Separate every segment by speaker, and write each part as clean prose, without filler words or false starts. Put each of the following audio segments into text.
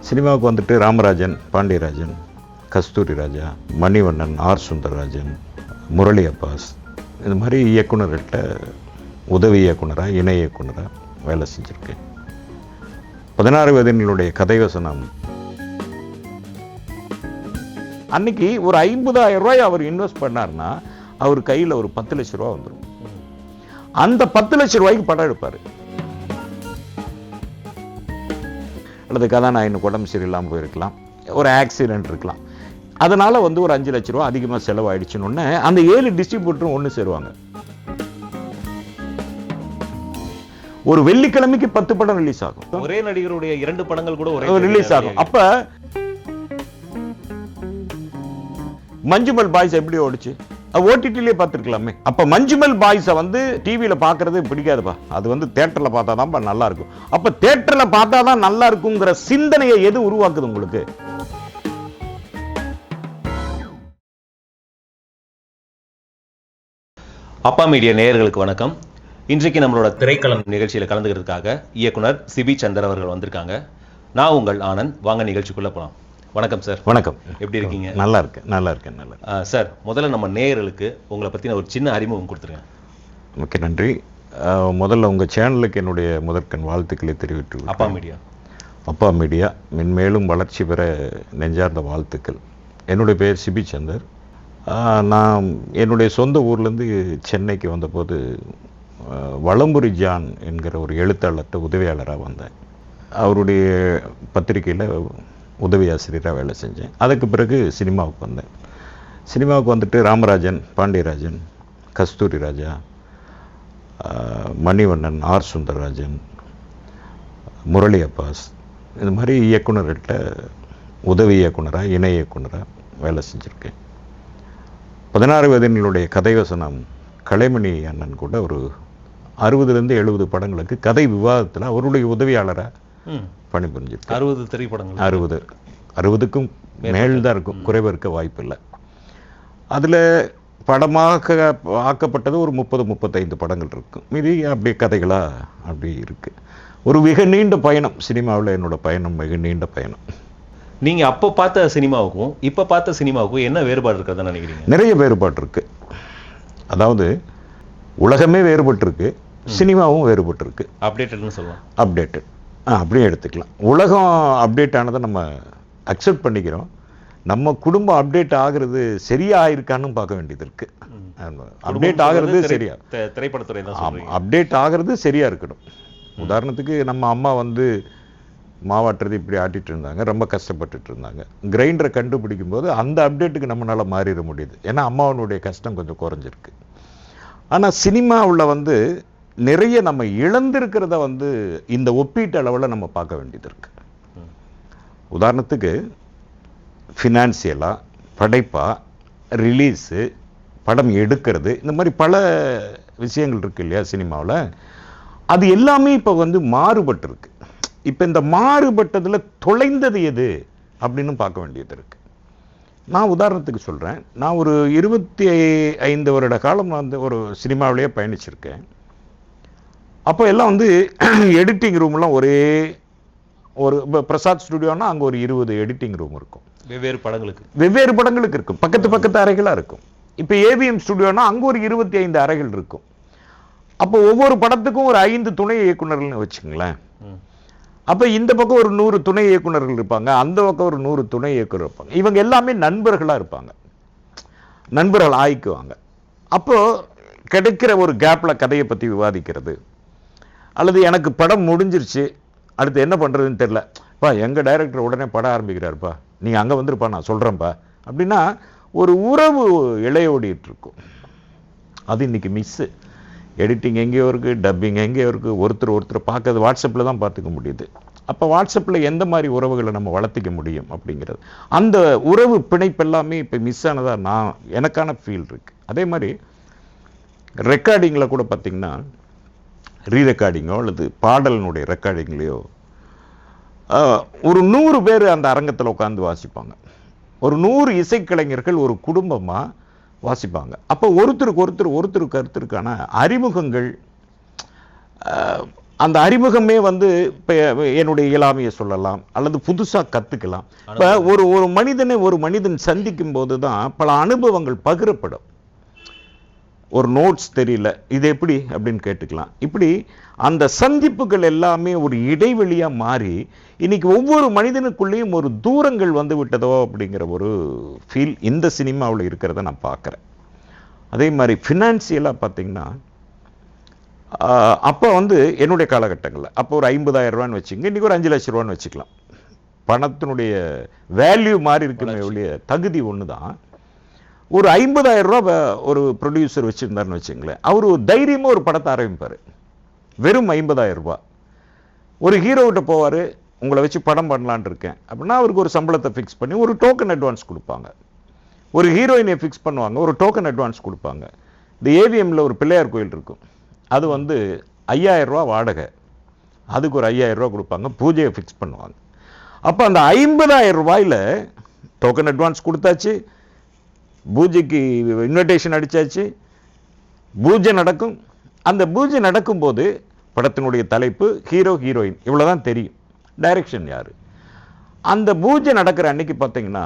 Speaker 1: சினிமாவுக்கு வந்துட்டு ராமராஜன், பாண்டியராஜன், கஸ்தூரி ராஜா, Manivannan, R Sundararajan, Murali Abbas, இது மாதிரி இயக்குனர்கிட்ட உதவி இயக்குனராக, இணை இயக்குனராக வேலை செஞ்சுருக்கேன். 16 வயதினுடைய கதைவசனம். அன்னைக்கு ஒரு 50,000 ரூபாய் அவர் இன்வெஸ்ட் பண்ணார்னா அவர் கையில் ஒரு 10 லட்ச ரூபா வந்துடும். அந்த 10 லட்ச ரூபாய்க்கு படம் எடுப்பார். அல்லது கதாநாயகனுக்கு உடம்பு சரியில்லாமல் போயிருக்கலாம், ஒரு ஆக்சிடென்ட் இருக்கலாம், அதனால ஒரு 5 லட்ச ரூபா அதிகமாக செலவாயிடுச்சுன்னு அந்த 7 டிஸ்ட்ரிபியூட்டரும் ஒன்று சேருவாங்க. ஒரு வெள்ளிக்கிழமைக்கு 10 படம் ரிலீஸ் ஆகும்.
Speaker 2: ஒரே நடிகருடைய 2 படங்கள் கூட ஒரே
Speaker 1: ரிலீஸ் ஆகும். அப்ப மஞ்சுமல் பாய்ஸ் எப்படி ஓடிச்சு? ஓடிடிலே பார்த்துருக்கலாமே. அப்ப மஞ்சுமல் பாய்ஸை டிவியில பாக்குறது பிடிக்காதுப்பா, அது தியேட்டர்ல பார்த்தாதான் நல்லா இருக்கும். அப்ப தியேட்டர்ல பார்த்தாதான் நல்லா இருக்குங்கிற சிந்தனையை எது உருவாக்குது உங்களுக்கு?
Speaker 2: அப்பா மீடியா நேயர்களுக்கு வணக்கம். இன்றைக்கு நம்மளோட திரைக்களம் நிகழ்ச்சியில் கலந்துக்கிறதுக்காக இயக்குனர் சிபி சந்தர் அவர்கள் வந்திருக்காங்க. நான் உங்கள் ஆனந்த். வாங்க நிகழ்ச்சிக்குள்ள போலாம். வணக்கம் சார்.
Speaker 1: வணக்கம்.
Speaker 2: எப்படி இருக்கீங்க?
Speaker 1: நல்லா இருக்கேன்.
Speaker 2: சார், முதல்ல நம்ம நேயர்களுக்கு உங்களை பற்றின ஒரு சின்ன அறிமுகம் கொடுத்துருங்க.
Speaker 1: ஓகே, நன்றி. முதல்ல உங்கள் சேனலுக்கு என்னுடைய முதற்கண் வாழ்த்துக்களை தெரிவித்து. அப்பா மீடியா மென்மேலும் வளர்ச்சி பெற நெஞ்சார்ந்த வாழ்த்துக்கள். என்னுடைய பேர் சிபி சந்தர். நான் என்னுடைய சொந்த ஊர்லேருந்து சென்னைக்கு வந்தபோது வளம்புரி ஜான் என்கிற ஒரு எழுத்தாளர்கிட்ட உதவியாளராக வந்தேன். அவருடைய பத்திரிகையில் உதவி ஆசிரியராக வேலை செஞ்சேன். அதுக்கு பிறகு சினிமாவுக்கு வந்தேன். சினிமாவுக்கு வந்துட்டு ராமராஜன், பாண்டியராஜன், கஸ்தூரி ராஜா, மணிவண்ணன், ஆர் சுந்தரராஜன், முரளி அப்பாஸ், இது மாதிரி இயக்குனர்கிட்ட உதவி இயக்குனராக, இணை இயக்குனராக வேலை செஞ்சுருக்கேன். 16 வயதினுடைய கதைவசனம் கலைமணி அண்ணன் கூட ஒரு 60லேருந்து 70 படங்களுக்கு கதை விவாதத்தில் அவருடைய உதவியாளராக பணிபுரிஞ்சிருக்கு.
Speaker 2: 60 திரைப்படங்கள்.
Speaker 1: 60க்கும் மேல்தான் இருக்கும், குறைவு இருக்க வாய்ப்பு இல்லை. அதில் படமாக ஆக்கப்பட்டது ஒரு 30-35 படங்கள் இருக்கும். மீதி அப்படியே கதைகளாக அப்படி இருக்கு. ஒரு மிக நீண்ட பயணம் சினிமாவில். என்னோட பயணம் மிக நீண்ட பயணம்.
Speaker 2: நீங்க அப்போ பார்த்த சினிமாவுக்கும் இப்போ பார்த்த சினிமாவுக்கும் என்ன வேறுபாடு இருக்கிறதா நினைக்கிறீங்க?
Speaker 1: நிறைய வேறுபாடு இருக்கு. அதாவது உலகமே வேறுபட்டு இருக்கு, சினிமாவும் வேறுபட்டு இருக்கு.
Speaker 2: அப்டேட்டட்னு சொல்லலாம்.
Speaker 1: அப்டேட்டட் அப்படியே எடுத்துக்கலாம். உலகம் அப்டேட் ஆனதை நம்ம அக்செப்ட் பண்ணிக்கிறோம். நம்ம குடும்பம் அப்டேட் ஆகுறது சரியா ஆயிருக்கான்னு பார்க்க வேண்டியது இருக்கு. அப்டேட் ஆகுறது சரியா,
Speaker 2: திரைப்படத்துறை
Speaker 1: அப்டேட் ஆகுறது சரியா இருக்கணும். உதாரணத்துக்கு நம்ம அம்மா மாவாட்டுறது இப்படி ஆட்டிட்டு இருந்தாங்க, ரொம்ப கஷ்டப்பட்டுட்டு இருந்தாங்க. கிரைண்டரை கண்டுபிடிக்கும் போது அந்த அப்டேட்டுக்கு நம்மளால மாறிட முடியுது. ஏன்னா அம்மாவனுடைய கஷ்டம் கொஞ்சம் குறைஞ்சிருக்கு. ஆனால் சினிமாவில் நிறைய நம்ம இழந்திருக்கிறத இந்த ஒப்பீட்டு அளவில் நம்ம பார்க்க வேண்டியது இருக்கு. உதாரணத்துக்கு ஃபினான்சியலாக, படைப்பாக, ரிலீஸு, படம் எடுக்கிறது, இந்த மாதிரி பல விஷயங்கள் இருக்கு இல்லையா சினிமாவில். அது எல்லாமே இப்போ மாறுபட்டு இருக்கு. இப்போ இந்த மாறுபட்டதில் தொலைந்தது எது அப்படின்னு பார்க்க வேண்டியது இருக்கு. நான் உதாரணத்துக்கு சொல்கிறேன். நான் ஒரு 25 வருட காலம் ஒரு சினிமாவிலேயே பயணிச்சிருக்கேன். அப்போ எல்லாம் எடிட்டிங் ரூம்லாம் ஒரே ஒரு பிரசாத் ஸ்டுடியோனா அங்கே ஒரு 20 எடிட்டிங் ரூம் இருக்கும்.
Speaker 2: வெவ்வேறு படங்களுக்கு
Speaker 1: இருக்கும். பக்கத்து அறைகளாக இருக்கும். இப்போ ஏவிஎம் ஸ்டுடியோனா அங்கே ஒரு 25 அறைகள் இருக்கும். அப்போ ஒவ்வொரு படத்துக்கும் ஒரு 5 துணை இயக்குனர்கள்னு வச்சுங்களேன். அப்போ இந்த பக்கம் ஒரு 100 துணை இயக்குனர்கள் இருப்பாங்க, அந்த பக்கம் ஒரு 100 துணை இயக்குனர் இருப்பாங்க. இவங்க எல்லாமே நண்பர்களாக இருப்பாங்க, நண்பர்கள் ஆயிக்குவாங்க. அப்போது கிடைக்கிற ஒரு கேப்பில் கதையை பற்றி விவாதிக்கிறது, அல்லது எனக்கு படம் முடிஞ்சிருச்சு அடுத்து என்ன பண்ணுறதுன்னு தெரில, பா எங்கள் டைரக்டர் உடனே படம் ஆரம்பிக்கிறாருப்பா, நீங்கள் அங்கே வந்துருப்பா, நான் சொல்கிறேன்ப்பா அப்படின்னா ஒரு உறவு இளையோடிட்டு இருக்கும். அது இன்னைக்கு மிஸ்ஸு. எடிட்டிங் எங்கேயோ இருக்குது, டப்பிங் எங்கேயோ இருக்குது, ஒருத்தர் பார்க்கறது வாட்ஸ்அப்பில் தான் பார்த்துக்க முடியுது. அப்போ வாட்ஸ்அப்பில் எந்த மாதிரி உறவுகளை நம்ம வளர்த்திக்க முடியும் அப்படிங்கிறது, அந்த உறவு பிணைப்பு எல்லாமே இப்போ மிஸ் ஆனதாக எனக்கான ஃபீல் இருக்குது. அதே மாதிரி ரெக்கார்டிங்கில் கூட பார்த்திங்கன்னா, ரீரெக்கார்டிங்கோ அல்லது பாடலினுடைய ரெக்கார்டிங்லேயோ ஒரு 100 பேர் அந்த அரங்கத்தில் உட்காந்து வாசிப்பாங்க. ஒரு 100 இசைக்கலைஞர்கள் ஒரு குடும்பமாக வாசிப்பாங்க. அப்போ ஒருத்தருக்கு ஒருத்தருக்கான அறிமுகங்கள், அந்த அறிமுகமே வந்து இப்போ என்னுடைய இயலாமையை சொல்லலாம் அல்லது புதுசாக கற்றுக்கலாம். இப்போ ஒரு மனிதன் சந்திக்கும் போது தான் பல அனுபவங்கள் பகிரப்படும். ஒரு நோட்ஸ் தெரியல, இது எப்படி அப்படின்னு கேட்டுக்கலாம். இப்படி அந்த சந்திப்புகள் எல்லாமே ஒரு இடைவெளியாக மாறி இன்னைக்கு ஒவ்வொரு மனிதனுக்குள்ளேயும் ஒரு தூரங்கள் வந்து விட்டதோ அப்படிங்கிற ஒரு ஃபீல் இந்த சினிமாவில் இருக்கிறத நான் பார்க்குறேன். அதே மாதிரி ஃபினான்சியலாக பார்த்தீங்கன்னா அப்போ வந்து என்னுடைய காலகட்டங்களில் அப்போ ஒரு 50,000 ரூபான்னு வச்சுங்க, இன்றைக்கி ஒரு 5 லட்ச ரூபான்னு வச்சுக்கலாம். பணத்தினுடைய வேல்யூ மாறி இருக்குமே ஒழிய தகுதி ஒன்று தான். ஒரு 50,000 ரூபா ஒரு ப்ரொடியூசர் வச்சுருந்தாருன்னு வச்சுங்களேன், அவர் தைரியமாக ஒரு படத்தை ஆரம்பிப்பார். வெறும் 50,000 ரூபா. ஒரு ஹீரோகிட்ட போவார், உங்களை வச்சு படம் பண்ணலான் இருக்கேன் அப்படின்னா அவருக்கு ஒரு சம்பளத்தை ஃபிக்ஸ் பண்ணி ஒரு டோக்கன் அட்வான்ஸ் கொடுப்பாங்க. ஒரு ஹீரோயினை ஃபிக்ஸ் பண்ணுவாங்க, ஒரு டோக்கன் அட்வான்ஸ் கொடுப்பாங்க. இந்த ஏவிஎம்மில் ஒரு பிள்ளையார் கோயில் இருக்கும், அது வந்து 5,000 ரூபா வாடகை, அதுக்கு ஒரு 5,000 ரூபா கொடுப்பாங்க, பூஜையை ஃபிக்ஸ் பண்ணுவாங்க. அப்போ அந்த 50,000 ரூபாயில் டோக்கன் அட்வான்ஸ் கொடுத்தாச்சு, பூஜைக்கு இன்விடேஷன் அடித்தாச்சு, பூஜை நடக்கும். அந்த பூஜை நடக்கும்போது படத்தினுடைய தலைப்பு, ஹீரோ ஹீரோயின் இவ்வளோதான் தெரியும், டைரக்ஷன் யார். அந்த பூஜை நடக்கிற அன்னைக்கு பார்த்தீங்கன்னா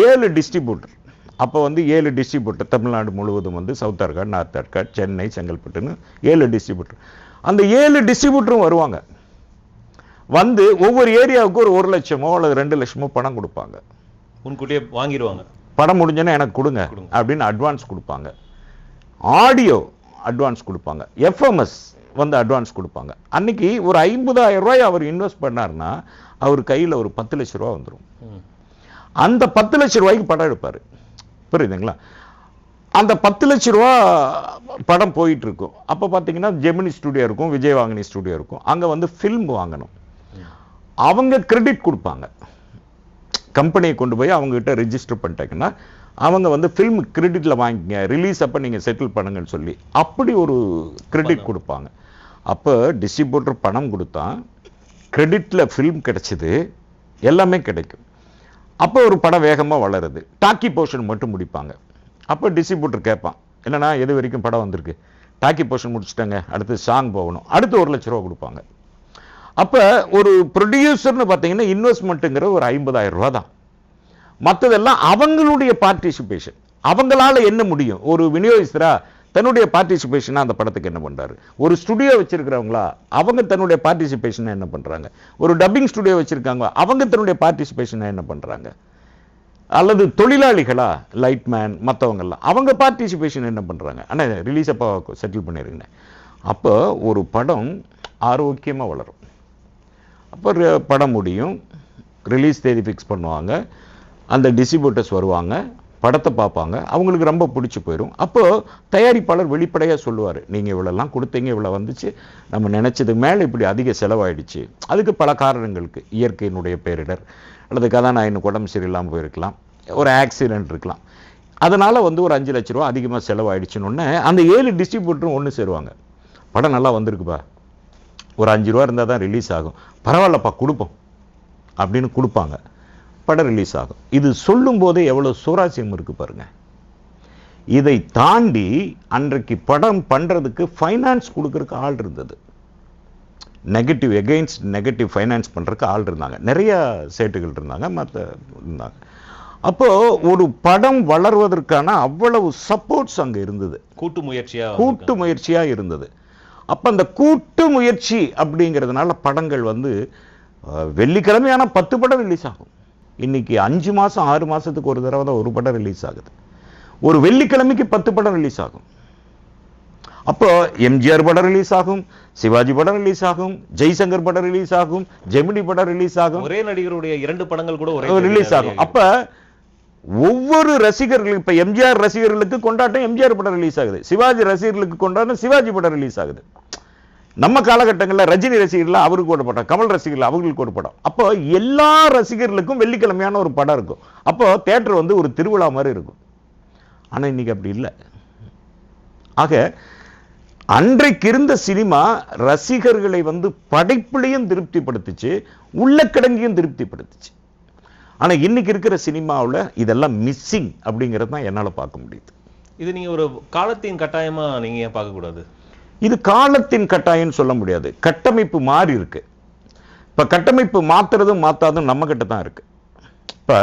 Speaker 1: 7 டிஸ்ட்ரிபியூட்டர், அப்போ வந்து 7 டிஸ்ட்ரிபியூட்டர் தமிழ்நாடு முழுவதும் வந்து சவுத் ஆர்காட், நார்த் ஆர்காட், சென்னை, செங்கல்பட்டுன்னு 7 டிஸ்ட்ரிபியூட்டர். அந்த 7 டிஸ்ட்ரிபியூட்டரும் வருவாங்க. வந்து ஒவ்வொரு ஏரியாவுக்கு ஒரு 1 லட்சமோ அல்லது 2 லட்சமோ பணம் கொடுப்பாங்க.
Speaker 2: முன்கூட்டியே வாங்கிடுவாங்க.
Speaker 1: படம் முடிஞ்சோன்னா எனக்கு கொடுங்க அப்படின்னு அட்வான்ஸ் கொடுப்பாங்க. ஆடியோ அட்வான்ஸ் கொடுப்பாங்க, எஃப்எம்எஸ் வந்து அட்வான்ஸ் கொடுப்பாங்க. அன்னைக்கு ஒரு 50,000 ரூபாய் அவர் இன்வெஸ்ட் பண்ணார்னா அவர் கையில் ஒரு 10 லட்ச ரூபா வந்துடும். அந்த 10 லட்ச ரூபாய்க்கு படம் எடுப்பார். புரியுதுங்களா? அந்த 10 லட்ச ரூபா படம் போயிட்டு இருக்கும். அப்போ பார்த்தீங்கன்னா ஜெமினி ஸ்டுடியோ இருக்கும், விஜயவாகினி ஸ்டுடியோ இருக்கும். அங்கே வந்து ஃபில்ம் வாங்கணும், அவங்க கிரெடிட் கொடுப்பாங்க. கம்பெனியை கொண்டு போய் அவங்ககிட்ட ரிஜிஸ்டர் பண்ணிட்டாங்கன்னா அவங்க வந்து ஃபில்ம் கிரெடிட்டில் வாங்கிங்க, ரிலீஸ் அப்போ நீங்கள் செட்டில் பண்ணுங்கன்னு சொல்லி அப்படி ஒரு கிரெடிட் கொடுப்பாங்க. அப்போ டிஸ்ட்ரிபியூட்டர் பணம் கொடுத்தா கிரெடிட்டில் ஃபில்ம் கிடைச்சிது, எல்லாமே கிடைக்கும். அப்போ ஒரு படம் வேகமாக வளருது. டாக்கி போர்ஷன் மட்டும் முடிப்பாங்க. அப்போ டிஸ்ட்ரிபியூட்டர் கேட்பான், என்னன்னா எது வரைக்கும் படம் வந்திருக்கு, டாக்கி போர்ஷன் முடிச்சுட்டாங்க, அடுத்து சாங் போகணும், அடுத்து 1 லட்ச ரூபா கொடுப்பாங்க. அப்போ ஒரு ப்ரொடியூசர்னு பார்த்தீங்கன்னா இன்வெஸ்ட்மெண்ட்டுங்கிற ஒரு 50,000 ரூபா தான். மற்றதெல்லாம் அவங்களுடைய பார்ட்டிசிபேஷன். அவங்களால என்ன முடியும்? ஒரு விநியோகிஸ்தரா தன்னுடைய பார்ட்டிசிபேஷனாக அந்த படத்துக்கு என்ன பண்ணுறாரு? ஒரு ஸ்டுடியோ வச்சிருக்கிறவங்களா அவங்க தன்னுடைய பார்ட்டிசிபேஷனை என்ன பண்ணுறாங்க? ஒரு டப்பிங் ஸ்டுடியோ வச்சிருக்காங்க, அவங்க தன்னுடைய பார்ட்டிசிபேஷனை என்ன பண்ணுறாங்க? அல்லது தொழிலாளிகளா, லைட்மேன் மற்றவங்கெல்லாம் அவங்க பார்ட்டிசிபேஷன் என்ன பண்ணுறாங்க? ஆனால் ரிலீஸ் அப்போ செட்டில் பண்ணிடுங்க. அப்போ ஒரு படம் ஆரோக்கியமாக வளரும். அப்போ படம் முடியும், ரிலீஸ் தேதி ஃபிக்ஸ் பண்ணுவாங்க, அந்த டிஸ்ட்ரிபியூட்டர்ஸ் வருவாங்க, படத்தை பார்ப்பாங்க, அவங்களுக்கு ரொம்ப பிடிச்சி போயிடும். அப்போது தயாரிப்பாளர் வெளிப்படையாக சொல்லுவார், நீங்கள் இவ்வளோலாம் கொடுத்தீங்க, இவ்வளோ வந்துச்சு, நம்ம நினச்சதுக்கு மேலே இப்படி அதிக செலவாயிடுச்சு. அதுக்கு பல காரணங்களுக்கு, இயற்கையினுடைய பேரிடர் அல்லது கதாநாயகனுக்கு உடம்பு சரியில்லாமல் போயிருக்கலாம், ஒரு ஆக்சிடென்ட் இருக்கலாம், அதனால் வந்து ஒரு 5 லட்ச ரூபா அதிகமாக செலவாயிடுச்சுன்னு அந்த 7 டிஸ்ட்ரிபியூட்டரும் ஒன்று சேருவாங்க. படம் நல்லா வந்திருக்குப்பா, ஒரு 5 ரூபா இருந்தால் தான் ரிலீஸ் ஆகும், பரவாயில்லப்பா கொடுப்போம் அப்படின்னு கொடுப்பாங்க. படம் ரிலீஸ் ஆகும். இது சொல்லும் போதே எவ்வளோ சுவாரஸ்யம் இருக்கு பாருங்க. இதை தாண்டி அன்றைக்கு படம் பண்றதுக்கு ஃபைனான்ஸ் கொடுக்கறதுக்கு ஆள் இருந்தது. நெகட்டிவ் எகெயின்ஸ்ட் நெகட்டிவ் ஃபைனான்ஸ் பண்றதுக்கு ஆள் இருந்தாங்க, நிறைய சேட்டுகள் இருந்தாங்க, மற்ற இருந்தாங்க. அப்போ ஒரு படம் வளர்வதற்கான அவ்வளவு சப்போர்ட்ஸ் அங்க இருந்தது, கூட்டு முயற்சியா இருந்தது. அப்ப அந்த கூட்டு முயற்சி அப்படிங்கிறதுனால படங்கள் வந்து வெள்ளிக்கிழமையான 10 படம் ரிலீஸ் ஆகும். இன்னைக்கு 5 மாசம் 6 மாசத்துக்கு ஒரு தடவை தான் ஒரு படம் ரிலீஸ் ஆகுது. ஒரு வெள்ளிக்கிழமைக்கு 10 படம் ரிலீஸ் ஆகும். அப்போ எம்ஜிஆர் படம் ரிலீஸ் ஆகும், சிவாஜி படம் ரிலீஸ் ஆகும், ஜெய்சங்கர் படம் ரிலீஸ் ஆகும், ஜெமினி படம் ரிலீஸ் ஆகும்,
Speaker 2: ஒரே நடிகருடைய 2 படங்கள் கூட ஒரே
Speaker 1: ரிலீஸ் ஆகும். அப்ப ஒவ்வொரு ரசிகர்களுக்கு, இப்ப எம்ஜிஆர் ரசிகர்களுக்கு கொண்டாட்டம் எம்ஜிஆர் படம் ரிலீஸ் ஆகுது, சிவாஜி ரசிகர்களுக்கு கொண்டாட்டம் சிவாஜி படம் ரிலீஸ் ஆகுது. நம்ம காலகட்டங்களில் ரஜினி ரசிகர்கள் அவருக்கு ஒரு படம், கமல் ரசிகர்கள் அவங்களுக்கு ஒரு படம். அப்போ எல்லா ரசிகர்களுக்கும் வெள்ளிக்கிழமையான ஒரு படம் இருக்கும். அப்போ தியேட்டர் வந்து ஒரு திருவிழா மாதிரி இருக்கும். ஆனா இன்னைக்கு அப்படி இல்லை. ஆக அன்றைக்கு இருந்த சினிமா ரசிகர்களை வந்து படைப்பிலையும் திருப்திப்படுத்துச்சு, உள்ளக்கிடங்கையும் திருப்திப்படுத்துச்சு. ஆனா இன்னைக்கு இருக்கிற சினிமாவில் இதெல்லாம் மிஸ்ஸிங் அப்படிங்கிறது தான் என்னால் பார்க்க முடியுது.
Speaker 2: இது நீங்க ஒரு காலத்தின் கட்டாயமா நீங்க ஏன் பார்க்கக்கூடாது?
Speaker 1: இது காலத்தின் கட்டாயம் சொல்ல முடியாது. கட்டமைப்பு மாறி இருக்கு. இப்ப கட்டமைப்பு மாத்துறதும் மாத்தாதும் நம்ம கிட்ட தான் இருக்கு. இப்ப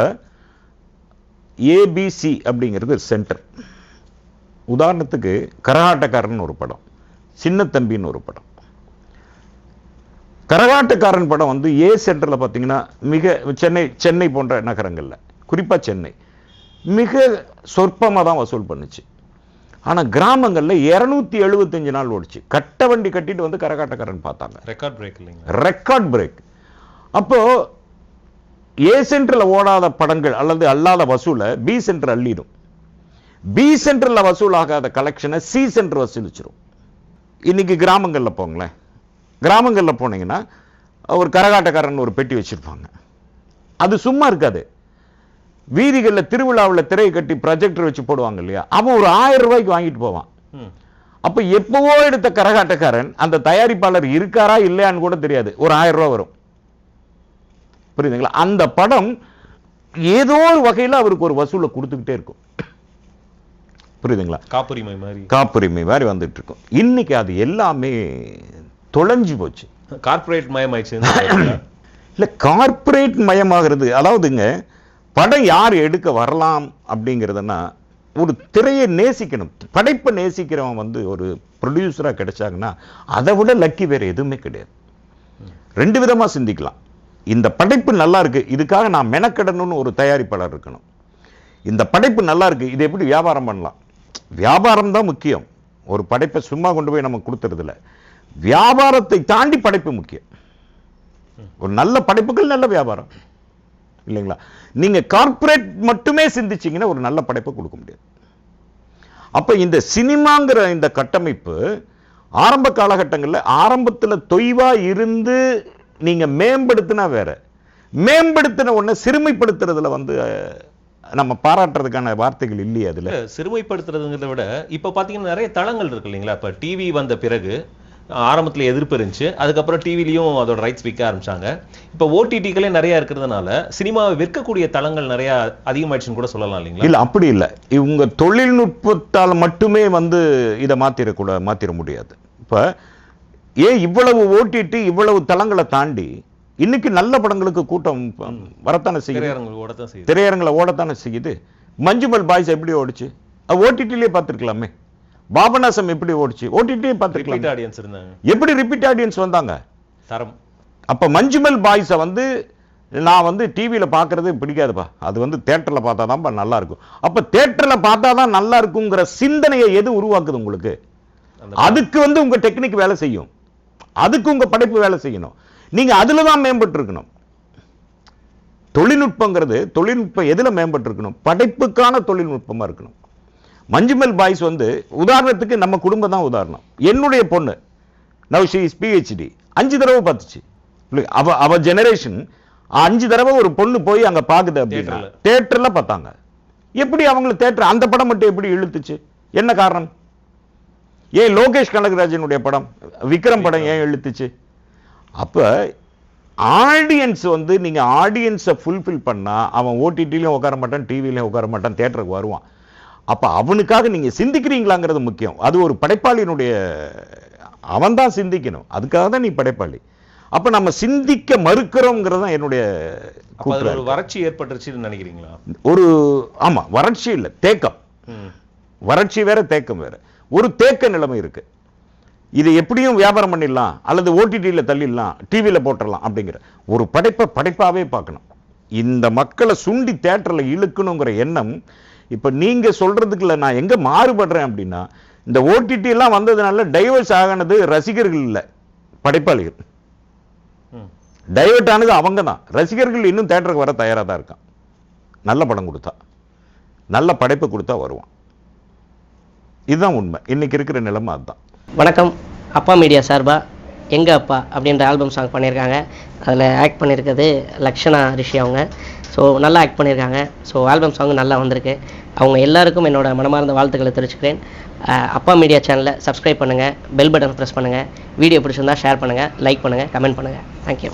Speaker 1: ஏபிசி அப்படிங்கிறது சென்டர். உதாரணத்துக்கு கரகாட்டக்காரன் ஒரு படம், சின்னத்தம்பின்னு ஒரு படம். கரகாட்டக்காரன் படம் வந்து ஏ சென்டர்ல பார்த்தீங்கன்னா மிக சென்னை போன்ற நகரங்கள்ல, குறிப்பா சென்னை, மிக சொற்பமாக தான் வசூல் பண்ணுச்சு. ஆனா கிராமங்கள்ல 275 நாள் ஓடிச்சு. கட்ட வண்டி கட்டிட்டு வந்து கரகாட்டக்காரன் பார்த்தாங்க.
Speaker 2: ரெக்கார்ட் பிரேக் இல்லைங்க,
Speaker 1: ரெக்கார்ட் பிரேக். அப்போ ஏ சென்டர்ல ஓடாத படங்கள் அல்லது அல்லாத வசூல பி சென்டர் அள்ளிடும். பி சென்டர்ல வசூல் ஆகாத கலெக்ஷனை சி சென்டர் வசூலிச்சிரும். இன்னைக்கு கிராமங்கள்ல போங்களேன், கிராமங்கள்ல போனீங்கன்னா ஒரு கரகாட்டக்காரன் ஒரு பெட்டி வச்சிருப்பாங்க. அது சும்மா இருக்காது. வீதிகளில் திருவிழாவில் திரை கட்டி ப்ரொஜெக்டர் வச்சு போடுவாங்க இல்லையா, அவன் ஒரு 1000 ரூபாய்க்கு வாங்கிட்டு போவான். அப்ப எப்பவோ எடுத்த கரகாட்டக்காரன் அந்த தயாரிப்பாளர் இருக்காரா இல்லையான்னு கூட தெரியாது, ஒரு 1000 ரூபாய் வரும். புரியுதுங்களா? அந்த படம் ஏதோ ஒரு வகையில் அவருக்கு ஒரு வசூலை கொடுத்துக்கிட்டே இருக்கும். புரியுதுங்களா? காப்புரிமை மாதிரி வந்துட்டு இருக்கும். இன்னைக்கு அது எல்லாமே தொலைஞ்சு போச்சு.
Speaker 2: கார்ப்பரேட் மயமாயிடுச்சு.
Speaker 1: இல்ல, கார்ப்பரேட் மயமாகிறது அதாவதுங்க, படம் யார் எடுக்க வரலாம் அப்படிங்கிறதுனா ஒரு திரையை நேசிக்கணும். படைப்பை நேசிக்கிறவன் வந்து ஒரு ப்ரொடியூசரா கிடைச்சாங்கன்னா அதை விட லக்கி வேற எதுவுமே கிடையாது. 2 விதமா சிந்திக்கலாம். இந்த படைப்பு நல்லா இருக்கு, இதுக்காக நான் மெனக்கெடணும்னு ஒரு தயாரிப்பாளர் இருக்கணும். இந்த படைப்பு நல்லா இருக்கு, இதை எப்படி வியாபாரம் பண்ணலாம். வியாபாரம் தான் முக்கியம். ஒரு படைப்பை சும்மா கொண்டு போய் நம்ம கொடுத்துறது இல்லை. வியாபாரத்தை தாண்டி படைப்பு முக்கியம். ஒரு நல்ல படைப்புகள் நல்ல வியாபாரம் இல்லைங்களா? நீங்க கார்ப்பரேட் மட்டுமே சிந்திச்சீங்கன்னா ஒரு நல்ல படைப்பை கொடுக்க முடியாது. அப்ப இந்த சினிமாங்கிற இந்த கட்டமைப்பு ஆரம்ப காலகட்டங்களில் ஆரம்பத்தில் தொய்வா இருந்து நீங்க மேம்படுத்தினா வேற, மேம்படுத்தின உடனே சிறுமைப்படுத்துறதுல வந்து நம்ம பாராட்டுறதுக்கான வார்த்தைகள் இல்லையே. அதுல
Speaker 2: சிறுமைப்படுத்துறதுங்கிறத விட இப்ப பாத்தீங்கன்னா நிறைய தளங்கள் இருக்கு இல்லைங்களா? இப்ப டிவி வந்த பிறகு ஆரம்பத்துல எதிர்ப்பு இருந்துச்சு, அதுக்கப்புறம் டிவிலையும் அதோட ரைட்ஸ் விற்க ஆரம்பிச்சாங்க. இப்போ ஓடிடிகளே நிறைய இருக்கிறதுனால சினிமாவை விற்கக்கூடிய தளங்கள் நிறைய அதிகமாயிடுச்சுன்னு கூட சொல்லலாம் இல்லைங்களா?
Speaker 1: இல்ல, அப்படி இல்லை. இவங்க தொழில்நுட்பத்தால் மட்டுமே வந்து இதை மாத்திர முடியாது. இப்ப ஏன் இவ்வளவு ஓடிடி இவ்வளவு தளங்களை தாண்டி இன்னைக்கு நல்ல படங்களுக்கு கூட்டம் வரத்தானே செய்யுது, திரையரங்களை ஓடத்தானே செய்யுது. மஞ்சுமல் பாய்ஸ் எப்படி ஓடிச்சு, ஓடிடிலே பார்த்துருக்கலாமே. பாபநாசம் எப்படி ஓடிச்சு, ஓடிடியே பார்த்துருக்கலாம். எப்படி ரிப்பீட் ஆடியன்ஸ் வந்தாங்க தரம். அப்ப மஞ்சுமல் பாய்ஸை வந்து நான் வந்து டிவியில பார்க்கறது பிடிக்காதுப்பா, அது வந்து தியேட்டர்ல பார்த்தா தான் நல்லா இருக்கும். அப்ப தியேட்டர்ல பார்த்தா தான் நல்லா இருக்குங்கிற சிந்தனையை எது உருவாக்குது உங்களுக்கு? அதுக்கு வந்து உங்க டெக்னிக் வேலை செய்யும், அதுக்கு உங்க படைப்பு வேலை செய்யணும். நீங்க அதுல தான் மேம்பட்டு இருக்கணும். தொழில்நுட்பம் எதுல மேம்பட்டு இருக்கணும்? படைப்புக்கான தொழில்நுட்பமா இருக்கணும். மஞ்சுமல் பாய்ஸ் வந்து உதாரணத்துக்கு நம்ம குடும்பம் தான் உதாரணம். என்னுடைய பொண்ணு நவ் ஷி இஸ் PhD 5 தடவை பார்த்துச்சு. அவ ஜெனரேஷன் 5 தடவை ஒரு பொண்ணு போய் அங்க பாக்குது அப்படின்னா தியேட்டர்ல பார்த்தாங்க. எப்படி அவங்களுக்கு தியேட்டர் அந்த படம் மட்டும் எப்படி இழுத்துச்சு? என்ன காரணம்? ஏன் லோகேஷ் கனகராஜனுடைய படம், விக்ரம் படம் ஏன் இழுத்துச்சு? அப்ப ஆடியன்ஸ் வந்து நீங்க ஆடியன்ஸை ஃபுல்ஃபில் பண்ணா அவன் ஓடிடிலையும் உட்கார மாட்டான், டிவிலையும் உட்கார மாட்டான், தியேட்டருக்கு வருவான். அப்ப அவனுக்காக நீங்க சிந்திக்கிறீங்களாங்கிறது முக்கியம். அது ஒரு படைப்பாளியினுடைய, அவன் தான் சிந்திக்கணும், அதுக்காக தான் நீ படைப்பாளி. அப்ப நம்ம சிந்திக்க மறுக்கிறோங்கிறது தான் என்னுடைய
Speaker 2: வறட்சி ஏற்பட்டுருச்சுன்னு நினைக்கிறீங்களா?
Speaker 1: ஆமா, வறட்சி இல்ல, தேக்கம். வறட்சி வேற, தேக்கம் வேற. ஒரு தேக்க நிலைமை இருக்கு. இதை எப்படியும் வியாபாரம் பண்ணிடலாம், அல்லது ஓடிடியில தள்ளிடலாம், டிவியில போட்டுடலாம் அப்படிங்கிற ஒரு படைப்பாவே பார்க்கணும். இந்த மக்களை சுண்டி தியேட்டர்ல இழுக்கணுங்கிற எண்ணம் இப்ப நீங்க சொல்றதுக்குள்ள நான் எங்க மாறுபடுறேன் அப்படின்னா, இந்த ஓடிடி எல்லாம் வந்ததுனால டைவர்ஸ் ஆகானது ரசிகர்கள் இல்ல, படைப்பாளிகள். டைவர்ட் ஆனது அவங்க தான். ரசிகர்கள் இன்னும் தியேட்டருக்கு வர தயாரா தான் இருக்கான். நல்ல படம் கொடுத்தா, நல்ல படைப்பு கொடுத்தா வருவான். இதுதான் உண்மை. இன்னைக்கு இருக்கிற நிலைமை அதுதான்.
Speaker 3: வணக்கம். அப்பா மீடியா சார்பாக எங்க அப்பா அப்படின்ற ஆல்பம் சாங் பண்ணியிருக்காங்க. அதில் ஆக்ட் பண்ணியிருக்கிறது லக்ஷனா ரிஷி அவங்க. ஸோ நல்லா ஆக்ட் பண்ணியிருக்காங்க. ஸோ ஆல்பம் சாங் நல்லா வந்திருக்கு. அவங்க எல்லாருக்கும் என்னோட மனமார்ந்த வாழ்த்துக்களை தெரிவிச்சுக்கிறேன். அப்பா மீடியா சேனலை சப்ஸ்கிரைப் பண்ணுங்கள், பெல் பட்டன் ப்ரெஸ் பண்ணுங்கள், வீடியோ பிடிச்சிருந்தா ஷேர் பண்ணுங்கள், லைக் பண்ணுங்கள், கமெண்ட் பண்ணுங்கள். தேங்க்யூ.